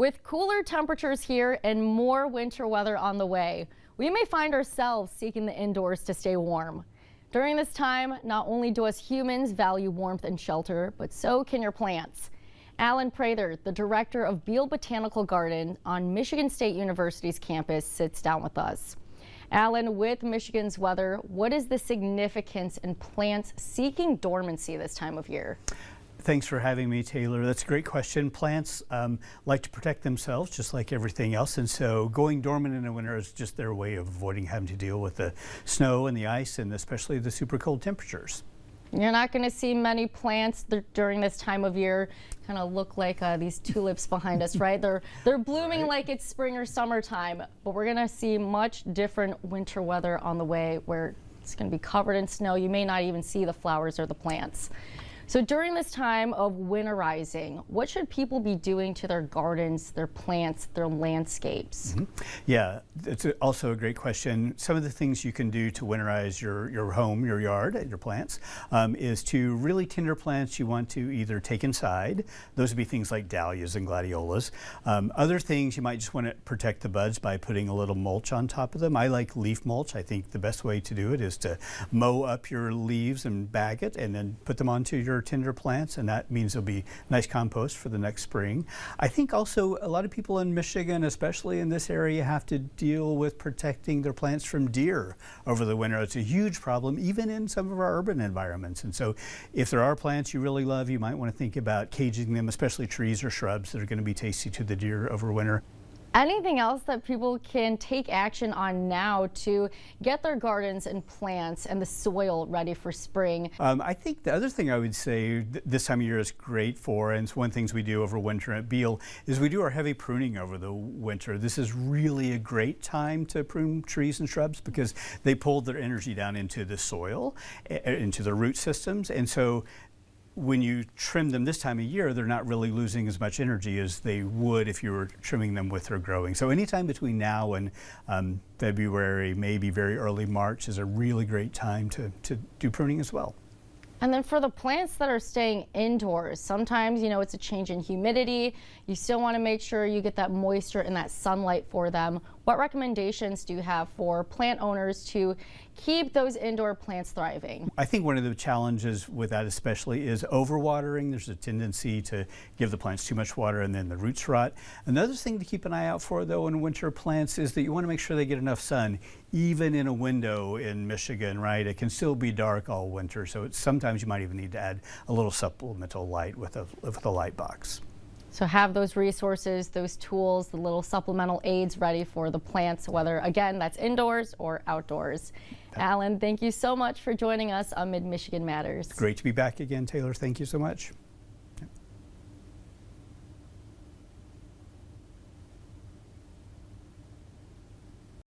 With cooler temperatures here and more winter weather on the way, we may find ourselves seeking the indoors to stay warm. During this time, not only do us humans value warmth and shelter, but so can your plants. Alan Prather, the director of Beal Botanical Garden on Michigan State University's campus, sits down with us. Alan, with Michigan's weather, what is the significance in plants seeking dormancy this time of year? Thanks for having me, Taylor. That's a great question. Plants like to protect themselves just like everything else, and so going dormant in the winter is just their way of avoiding having to deal with the snow and the ice and especially the super cold temperatures. You're not going to see many plants during this time of year kind of look like these tulips behind us, right? They're blooming like it's spring or summertime, but we're going to see much different winter weather on the way where it's going to be covered in snow. You may not even see the flowers or the plants. So during this time of winterizing, what should people be doing to their gardens, their plants, their landscapes? Yeah, it's also a great question. Some of the things you can do to winterize your home, your yard, your plants, is to really tender plants you want to either take inside. Those would be things like dahlias and gladiolas. Other things you might just want to protect the buds by putting a little mulch on top of them. I like leaf mulch. I think the best way to do it is to mow up your leaves and bag it and then put them onto your tender plants, and that means there'll be nice compost for the next spring. I think also a lot of people in Michigan, especially in this area, have to deal with protecting their plants from deer over the winter. It's a huge problem even in some of our urban environments, and so if there are plants you really love, you might want to think about caging them, especially trees or shrubs that are going to be tasty to the deer over winter. Anything else that people can take action on now to get their gardens and plants and the soil ready for spring? I think the other thing I would say this time of year is great for, and it's one of the things we do over winter at Beal, is we do our heavy pruning over the winter. This is really a great time to prune trees and shrubs because they pull their energy down into the soil, into the root systems, and so when you trim them this time of year, they're not really losing as much energy as they would if you were trimming them with their growing. So anytime between now and February, maybe very early March, is a really great time to do pruning as well. And then for the plants that are staying indoors, sometimes, it's a change in humidity. You still want to make sure you get that moisture and that sunlight for them. What recommendations do you have for plant owners to keep those indoor plants thriving? I think one of the challenges with that especially is overwatering. There's a tendency to give the plants too much water and then the roots rot. Another thing to keep an eye out for though in winter plants is that you want to make sure they get enough sun, even in a window in Michigan, right? It can still be dark all winter, so sometimes you might even need to add a little supplemental light with a light box. So have those resources, those tools, the little supplemental aids ready for the plants, whether, again, that's indoors or outdoors. Alan, thank you so much for joining us on Mid-Michigan Matters. Great to be back again, Taylor. Thank you so much.